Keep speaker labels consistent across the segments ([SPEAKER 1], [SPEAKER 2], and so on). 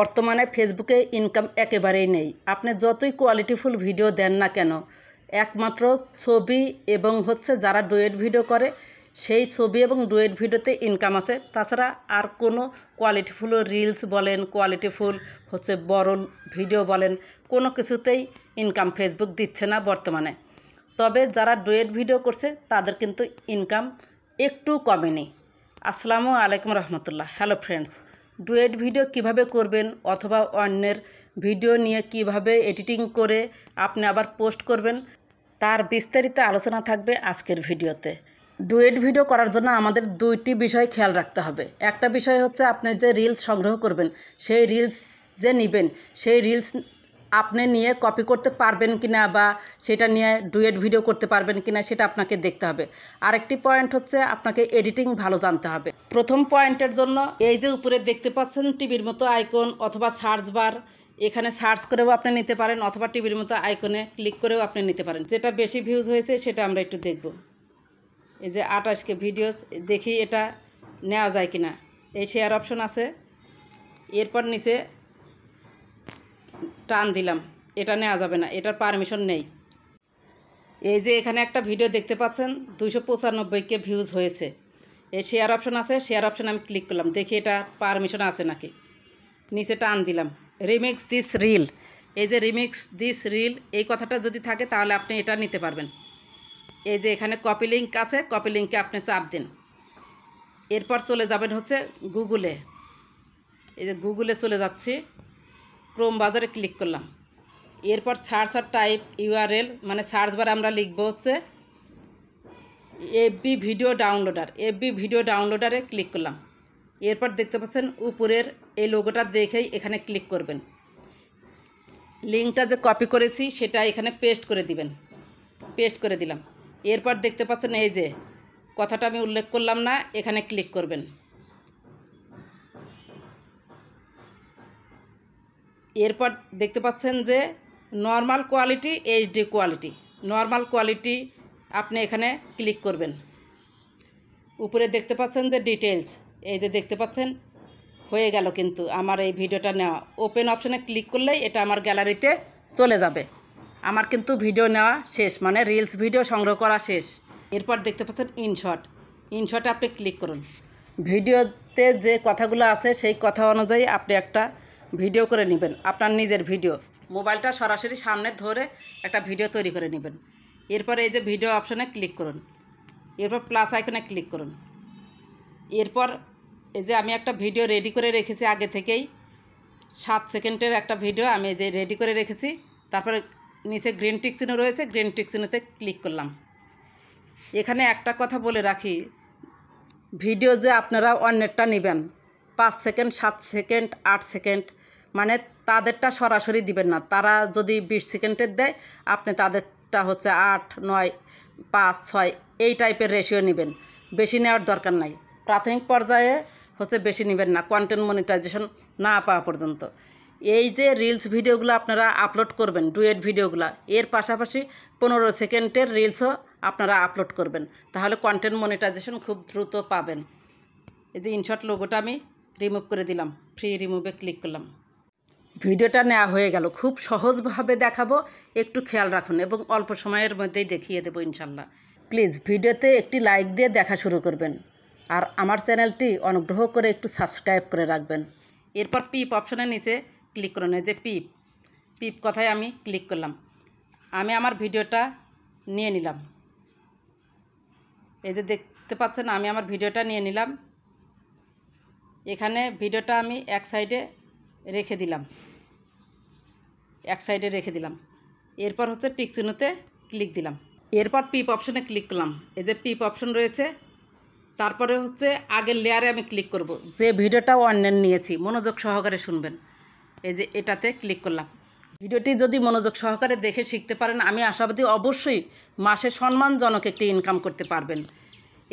[SPEAKER 1] বর্তমানে ফেসবুকে ইনকাম একেবারেই নেই। আপনি যতই কোয়ালিটিফুল ভিডিও দেন না কেন, একমাত্র ছবি এবং যারা ডুয়েট ভিডিও করে সেই ছবি এবং ডুয়েট ভিডিওতে ইনকাম আছে। তাছাড়া আর কোনো কোয়ালিটিফুল রিলস বলেন, কোয়ালিটিফুল বড় ভিডিও বলেন, কোনো কিছুতেই ইনকাম ফেসবুক দিচ্ছে না বর্তমানে। তবে যারা ডুয়েট ভিডিও করছে তাদের কিন্তু ইনকাম একটু কমেনি। আসসালামু আলাইকুম রহমতুল্লাহ। হ্যালো ফ্রেন্ডস, ডুয়েট ভিডিও কিভাবে করবেন অথবা অন্যের ভিডিও নিয়ে কিভাবে এডিটিং করে আপনি আবার পোস্ট করবেন তার বিস্তারিত আলোচনা থাকবে আজকের ভিডিওতে। ডুয়েট ভিডিও করার জন্য আমাদের দুইটি বিষয় খেয়াল রাখতে হবে। একটা বিষয় আপনি যে রিলস সংগ্রহ করবেন, সেই রিলস যে নেবেন, সেই রিলস আপনি নিয়ে কপি করতে পারবেন কিনা বা সেটা নিয়ে ডুয়েট ভিডিও করতে পারবেন কিনা সেটা আপনাকে দেখতে হবে। আরেকটি পয়েন্ট আপনাকে এডিটিং ভালো জানতে হবে। প্রথম পয়েন্টের জন্য এই যে উপরে দেখতে পাচ্ছেন টিভির মতো আইকন অথবা সার্চ বার, এখানে সার্চ করেও আপনি নিতে পারেন অথবা টিভির মতো আইকনে ক্লিক করেও আপনি নিতে পারেন। যেটা বেশি ভিউজ হয়েছে সেটা আমরা একটু দেখব। এই যে 28K ভিডিওস, দেখি এটা নেওয়া যায় কিনা। এই শেয়ার অপশন আছে, এরপর নিচে টান দিলাম, এটা নেওয়া যাবে না, এটার পারমিশন নেই। এই যে এখানে একটা ভিডিও দেখতে পাচ্ছেন 295K ভিউজ হয়েছে। এই শেয়ার অপশন আছে, শেয়ার অপশন আমি ক্লিক করলাম, দেখি এটা পারমিশন আছে নাকি। নিচে টান দিলাম, রিমিক্স দিস রিল। এই যে রিমিক্স দিস রিল এই কথাটা যদি থাকে তাহলে আপনি এটা নিতে পারবেন। এই যে এখানে কপি লিঙ্ক আছে, কপি লিঙ্কে আপনি চাপ দিন। এরপর চলে যাবেন গুগলে। এই যে গুগলে চলে যাচ্ছি, ক্রোম বাজারে ক্লিক করলাম। এরপর সার্চ আর টাইপ ইউআরএল, মানে সার্চ বার আমরা লিখব FB video downloader. FB video ডাউনলোডারে ক্লিক করলাম। এরপর দেখতে পাচ্ছেন উপরের এই লোগোটা দেখেই এখানে ক্লিক করবেন। লিঙ্কটা যে কপি করেছি সেটা এখানে পেস্ট করে দিবেন। পেস্ট করে দিলাম। এরপর দেখতে পাচ্ছেন এই যে কথাটা আমি উল্লেখ করলাম না, এখানে ক্লিক করবেন। এরপর দেখতে পাচ্ছেন যে normal quality, HD quality. Normal quality আপনি এখানে ক্লিক করবেন। উপরে দেখতে পাচ্ছেন যে ডিটেলস, এই যে দেখতে পাচ্ছেন হয়ে গেল কিন্তু আমার এই ভিডিওটা নেওয়া। ওপেন অপশানে ক্লিক করলেই এটা আমার গ্যালারিতে চলে যাবে। আমার কিন্তু ভিডিও নেওয়া শেষ, মানে রিলস ভিডিও সংগ্রহ করা শেষ। এরপর দেখতে পাচ্ছেন ইনশট। ইনশটে আপনি ক্লিক করুন। ভিডিওতে যে কথাগুলো আছে সেই কথা অনুযায়ী আপনি একটা ভিডিও করে নেবেন, আপনার নিজের ভিডিও। মোবাইলটা সরাসরি সামনে ধরে একটা ভিডিও তৈরি করে নেবেন। এরপর এই যে ভিডিও অপশানে ক্লিক করুন। এরপর প্লাস আইকনে ক্লিক করুন। এরপর এই যে আমি একটা ভিডিও রেডি করে রেখেছি আগে থেকেই, 7 সেকেন্ডের একটা ভিডিও আমি যে রেডি করে রেখেছি। তারপরে নিচে গ্রিন টিক চিহ্ন রয়েছে, গ্রিন টিক চিহ্নতে ক্লিক করলাম। এখানে একটা কথা বলে রাখি, ভিডিও যে আপনারা অন্যেরটা নেবেন 5 সেকেন্ড, 7 সেকেন্ড, 8 সেকেন্ড, মানে তাদেরটা সরাসরি দিবেন না। তারা যদি 20 সেকেন্ডের দেয়, আপনি তাদেরটা 8, 9, 5, 6 এই টাইপের রেশিও নেবেন। বেশি নেওয়ার দরকার নাই। প্রাথমিক পর্যায়ে বেশি নেবেন না, কন্টেন্ট মনিটাইজেশন না পাওয়া পর্যন্ত। এই যে রিলস ভিডিওগুলো আপনারা আপলোড করবেন, ডুয়েট ভিডিওগুলো, এর পাশাপাশি 15 সেকেন্ডের রিলসও আপনারা আপলোড করবেন, তাহলে কন্টেন্ট মনিটাইজেশন খুব দ্রুত পাবেন। এই যে ইনশট লোগোটা আমি রিমুভ করে দিলাম, ফ্রি রিমুভে ক্লিক করলাম। ভিডিওটা নেওয়া হয়ে গেল। খুব সহজভাবে দেখাবো, একটু খেয়াল রাখুন এবং অল্প সময়ের মধ্যেই দেখিয়ে দেবো ইনশাল্লাহ। প্লিজ ভিডিওতে একটি লাইক দিয়ে দেখা শুরু করবেন আর আমার চ্যানেলটি অনুগ্রহ করে একটু সাবস্ক্রাইব করে রাখবেন। এরপর পিপ অপশনের নিচে ক্লিক করুন। এই যে পিপ কথায় আমি ক্লিক করলাম। আমি আমার ভিডিওটা নিয়ে নিলাম। এই যে দেখতে পাচ্ছেন আমি আমার ভিডিওটা নিয়ে নিলাম। এখানে ভিডিওটা আমি এক সাইডে রেখে দিলাম, এরপর টিক চিহ্নতে ক্লিক দিলাম। এরপর পিপ অপশনে ক্লিক করলাম। এই যে পিপ অপশন রয়েছে, তারপরে আগের লেয়ারে আমি ক্লিক করব। যে ভিডিওটা অন্যের নিয়েছি, মনোযোগ সহকারে শুনবেন। এই যে এটাতে ক্লিক করলাম। ভিডিওটি যদি মনোযোগ সহকারে দেখে শিখতে পারেন, আমি আশাবাদী অবশ্যই মাসে সম্মানজনক একটি ইনকাম করতে পারবেন।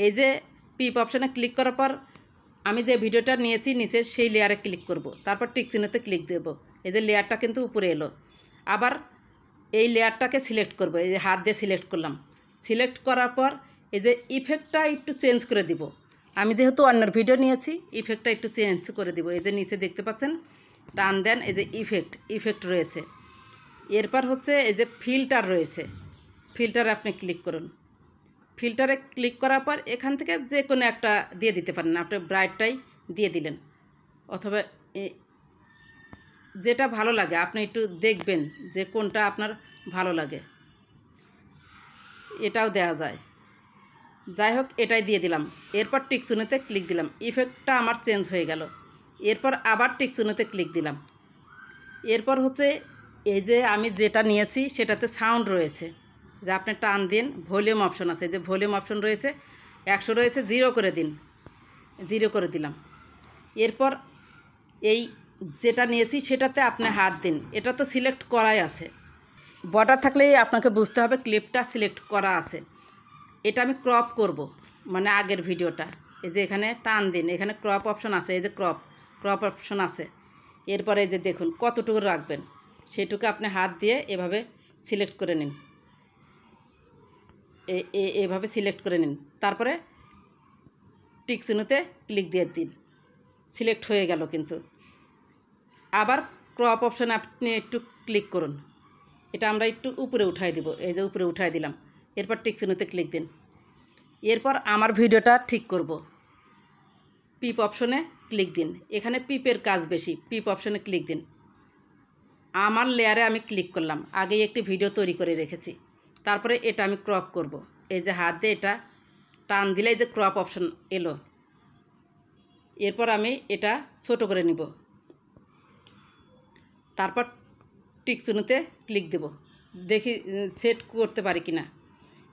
[SPEAKER 1] এই যে পিপ অপশানে ক্লিক করার পর আমি যে ভিডিওটা নিয়েছি নিচে সেই লেয়ারে ক্লিক করব। তারপর টিক চিহ্নতে ক্লিক দেব। এই যে লেয়ারটা কিন্তু উপরে এলো। আবার এই লেয়ারটাকে সিলেক্ট করব। এই যে হাত দিয়ে সিলেক্ট করলাম। সিলেক্ট করার পর এই যে ইফেক্টটা একটু চেঞ্জ করে দিব। আমি যেহেতু অন্যের ভিডিও নিয়েছি, ইফেক্টটা একটু চেঞ্জ করে দিব। এই যে নিচে দেখতে পাচ্ছেন টান দেন, এই যে ইফেক্ট রয়েছে। এরপর হচ্ছে এই যে ফিল্টার রয়েছে, ফিল্টারে আপনি ক্লিক করুন। ফিল্টারে ক্লিক করার পর এখান থেকে যে কোনো একটা দিয়ে দিতে পারেন, আপনি ব্রাইটটাই দিয়ে দিলেন, অথবা যেটা ভালো লাগে আপনি একটু দেখবেন যে কোনটা আপনার ভালো লাগে, এটাও দেওয়া যায়। যাই হোক, এটাই দিয়ে দিলাম। এরপর টিকচিহ্নতে ক্লিক দিলাম, ইফেক্টটা আমার চেঞ্জ হয়ে গেল। এরপর আবার টিকচিহ্নতে ক্লিক দিলাম। এরপর হচ্ছে এই যে আমি যেটা নিয়েছি সেটাতে সাউন্ড রয়েছে, যে আপনি টান দিন, ভলিউম অপশন আছে, যে ভলিউম অপশন রয়েছে 100 রয়েছে, 0 করে দিন, 0 করে দিলাম। এরপর এই যেটা নিয়েছি সেটাতে আপনি হাত দিন, এটা তো সিলেক্ট করাই আছে, বর্ডার থাকলেই আপনাকে বুঝতে হবে ক্লিপটা সিলেক্ট করা আছে। এটা আমি ক্রপ করব, মানে আগের ভিডিওটা। এই যে এখানে টান দিন, এখানে ক্রপ অপশন আছে, এই যে ক্রপ অপশন আছে। এরপরে এই যে দেখুন কতটুকু রাখবেন, সেটুকু আপনি হাত দিয়ে এভাবে সিলেক্ট করে নিন, এভাবে সিলেক্ট করে নিন। তারপরে টিকচিহ্নতে ক্লিক দিয়ে দিন, সিলেক্ট হয়ে গেল। কিন্তু আবার ক্রপ অপশানে আপনি একটু ক্লিক করুন, এটা আমরা একটু উপরে উঠাই দিব, এই যে উপরে উঠাই দিলাম। এরপর টিকচিহ্নতে ক্লিক দিন। এরপর আমার ভিডিওটা ঠিক করব, পিপ অপশনে ক্লিক দিন। এখানে পিপের কাজ বেশি, পিপ অপশনে ক্লিক দিন। আমার লেয়ারে আমি ক্লিক করলাম, আগেই একটি ভিডিও তৈরি করে রেখেছি। তারপরে এটা আমি ক্রপ করব, এই যে হাত দিয়ে এটা টান দিলে এই যে ক্রপ অপশন এলো। এরপর আমি এটা ছোট করে নিব, তারপর টিকচিহ্নতে ক্লিক দেব, দেখি সেট করতে পারি কিনা।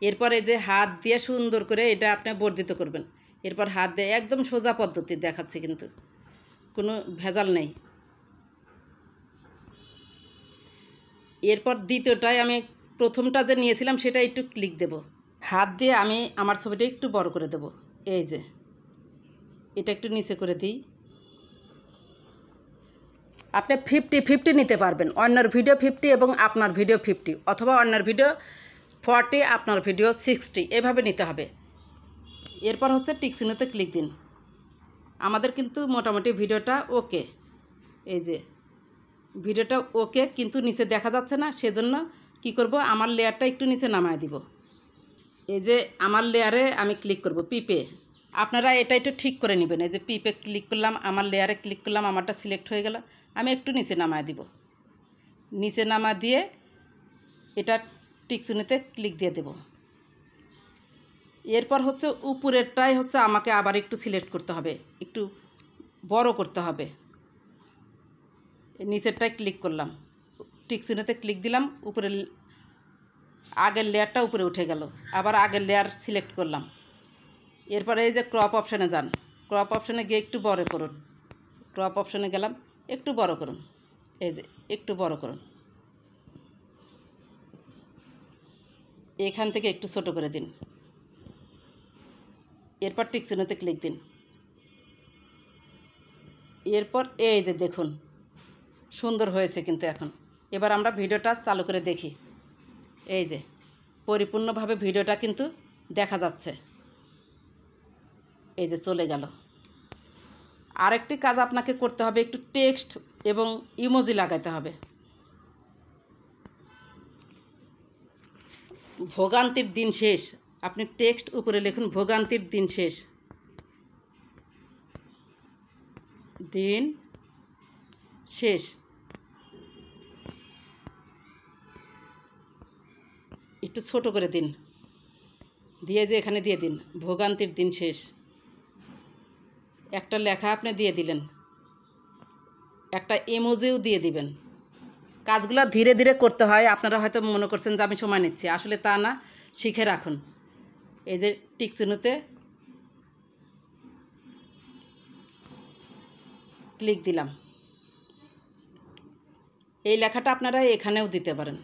[SPEAKER 1] এরপর এই যে হাত দিয়ে সুন্দর করে এটা আপনি বর্ধিত করবেন। এরপর হাত দিয়ে একদম সোজা পদ্ধতি দেখাচ্ছি, কিন্তু কোনো ভেজাল নেই। এরপর দ্বিতীয়টায় আমি প্রথমটা যে নিয়েছিলাম সেটা একটু ক্লিক দেব, হাত দিয়ে আমি আমার ছবিটা একটু বড় করে দেব। এই যে এটা একটু নিচে করে দিই। আপনি 50-50 নিতে পারবেন, অন্যের ভিডিও 50 এবং আপনার ভিডিও 50, অথবা অন্যের ভিডিও 40 আপনার ভিডিও 60, এভাবে নিতে হবে। এরপর হচ্ছে টিকচিহ্নতে ক্লিক দিন। আমাদের কিন্তু মোটামুটি ভিডিওটা ওকে, এই যে ভিডিওটা ওকে, কিন্তু নিচে দেখা যাচ্ছে না। সেজন্য কি করব, আমার লেয়ারটা একটু নিচে নামায় দিব। এই যে আমার লেয়ারে আমি ক্লিক করব, পিপে। আপনারা এটা একটু ঠিক করে নেবেন। এই যে পিপে ক্লিক করলাম, আমার লেয়ারে ক্লিক করলাম, আমারটা সিলেক্ট হয়ে গেল। আমি একটু নিচে নামায় দিব, নিচে নামা দিয়ে এটা টিকচিহ্নতে ক্লিক দিয়ে দেব। এরপর হচ্ছে উপরেরটাই হচ্ছে আমাকে আবার একটু সিলেক্ট করতে হবে, একটু বড় করতে হবে। নিচেরটায় ক্লিক করলাম, টিকচিহ্নতে ক্লিক দিলাম, উপরে আগের লেয়ারটা উপরে উঠে গেল। আবার আগের লেয়ার সিলেক্ট করলাম। এরপরে এই যে ক্রপ অপশানে যান, ক্রপ অপশানে গিয়ে একটু বড় করুন। ক্রপ অপশানে গেলাম, একটু বড় করুন, এই যে একটু বড় করুন। এখান থেকে একটু ছোট করে দিন। এরপর টিকচিহ্নতে ক্লিক দিন। এরপর এই যে দেখুন সুন্দর হয়েছে কিন্তু এখন। এবার আমরা ভিডিওটা চালু করে দেখি। এই যে পরিপূর্ণভাবে ভিডিওটা কিন্তু দেখা যাচ্ছে, এই যে চলে গেল। আরেকটি কাজ আপনাকে করতে হবে, একটু টেক্সট এবং ইমোজি লাগাতে হবে। ভোগান্তির দিন শেষ, আপনি টেক্সট উপরে লিখুন ভোগান্তির দিন শেষ, দিন শেষ। একটু ছোট করে দিন, দিয়ে যে এখানে দিয়ে দিন ভোগান্তির দিন শেষ। একটা লেখা আপনি দিয়ে দিলেন, একটা ইমোজিও দিয়ে দিবেন। কাজগুলো ধীরে ধীরে করতে হয়। আপনারা হয়তো মনে করছেন যে আমি সময় নিচ্ছি, আসলে তা না, শিখে রাখুন। এই যে টিকচিহ্নতে ক্লিক দিলাম। এই লেখাটা আপনারা এখানেও দিতে পারেন,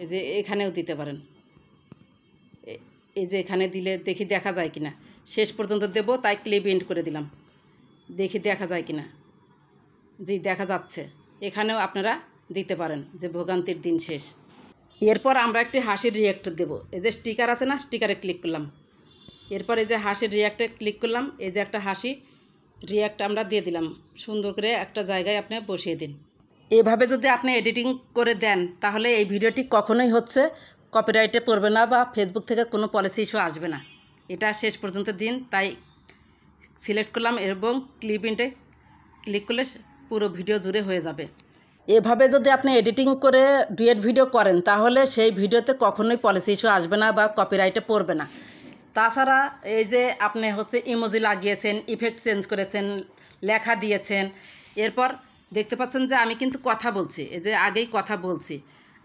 [SPEAKER 1] এই যে এখানেও দিতে পারেন। এই যে এখানে দিলে দেখি দেখা যায় কিনা, শেষ পর্যন্ত দেব, তাই ক্লিপ এন্ড করে দিলাম, দেখি দেখা যায় কিনা। জি, দেখা যাচ্ছে। এখানেও আপনারা দিতে পারেন যে ভোগান্তির দিন শেষ। এরপর আমরা একটি হাসির রিঅ্যাক্ট দেব। এই যে স্টিকার আছে না, স্টিকারে ক্লিক করলাম। এরপর এই যে হাসির রিঅ্যাক্টে ক্লিক করলাম, এই যে একটা হাসি রিঅ্যাক্ট আমরা দিয়ে দিলাম। সুন্দর করে একটা জায়গায় আপনি বসিয়ে দিন। এভাবে যদি আপনি এডিটিং করে দেন তাহলে এই ভিডিওটি কখনোই হচ্ছে কপিরাইটে পড়বে না বা ফেসবুক থেকে কোনো পলিসি ইস্যু আসবে না। এটা শেষ পর্যন্ত দিন, তাই সিলেক্ট করলাম এবং ক্লিপিংটে ক্লিক করলে পুরো ভিডিও জুড়ে হয়ে যাবে। এভাবে যদি আপনি এডিটিং করে ডুয়েট ভিডিও করেন তাহলে সেই ভিডিওতে কখনোই পলিসি ইস্যু আসবে না বা কপিরাইটে পড়বে না। তাছাড়া এই যে আপনি হচ্ছে ইমোজি লাগিয়েছেন, ইফেক্ট চেঞ্জ করেছেন, লেখা দিয়েছেন, এরপর দেখতে পাচ্ছেন যে আমি কিন্তু কথা বলছি, এই যে আগেই কথা বলছি।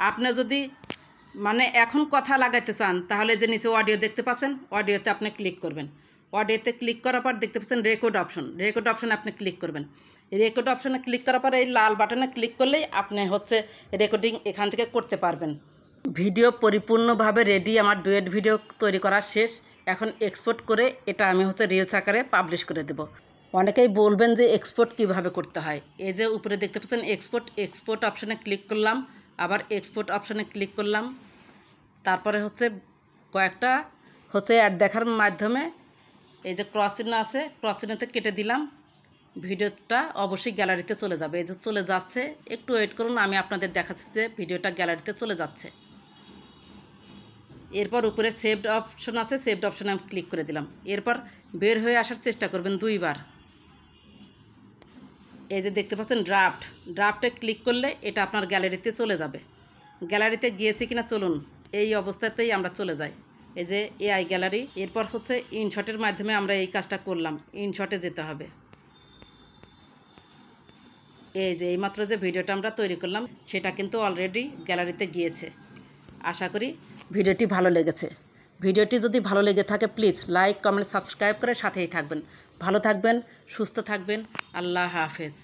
[SPEAKER 1] আপনি যদি মানে এখন কথা লাগাইতে চান তাহলে যে নিচে অডিও দেখতে পাচ্ছেন, অডিওতে আপনি ক্লিক করবেন। অডিওতে ক্লিক করার পর দেখতে পাচ্ছেন রেকর্ড অপশন আপনি ক্লিক করবেন। রেকর্ড অপশনে ক্লিক করার পর এই লাল বাটনে ক্লিক করলেই আপনি হচ্ছে রেকর্ডিং এখান থেকে করতে পারবেন। ভিডিও পরিপূর্ণভাবে রেডি, আমার ডুয়েট ভিডিও তৈরি করা শেষ। এখন এক্সপোর্ট করে এটা আমি হচ্ছে রিলস আকারে পাবলিশ করে দেব। অনেকেই বলবেন যে এক্সপোর্ট কিভাবে করতে হয়। এই যে উপরে দেখতে পাচ্ছেন এক্সপোর্ট অপশনে ক্লিক করলাম, আবার এক্সপোর্ট অপশনে ক্লিক করলাম। তারপরে হচ্ছে কয়েকটা হচ্ছে অ্যাড দেখার মাধ্যমে এই যে ক্রস চিহ্ন আছে, ক্রস চিহ্নতে কেটে দিলাম। ভিডিওটা অবশ্যই গ্যালারিতে চলে যাবে। এই যে চলে যাচ্ছে, একটু ওয়েট করুন, আমি আপনাদের দেখাচ্ছি যে ভিডিওটা গ্যালারিতে চলে যাচ্ছে। এরপর উপরে সেভড অপশন আছে, সেভড অপশনে আমি ক্লিক করে দিলাম। এরপর বের হয়ে আসার চেষ্টা করবেন 2 বার। এই যে দেখতে পাচ্ছেন ড্রাফটে ক্লিক করলে এটা আপনার গ্যালারিতে চলে যাবে। গ্যালারিতে গিয়েছি কিনা চলুন, এই অবস্থাতেই আমরা চলে যাই। এই যে এআই গ্যালারি। এরপর হচ্ছে ইনশটের মাধ্যমে আমরা এই কাজটা করলাম, ইনশটে যেতে হবে। এই যে এইমাত্র যে ভিডিওটা আমরা তৈরি করলাম সেটা কিন্তু অলরেডি গ্যালারিতে গিয়েছে। আশা করি ভিডিওটি ভালো লেগেছে। ভিডিওটি যদি ভালো লেগে থাকে প্লিজ লাইক, কমেন্ট, সাবস্ক্রাইব করে সাথেই থাকবেন। ভালো থাকবেন, সুস্থ থাকবেন। আল্লাহ হাফেজ।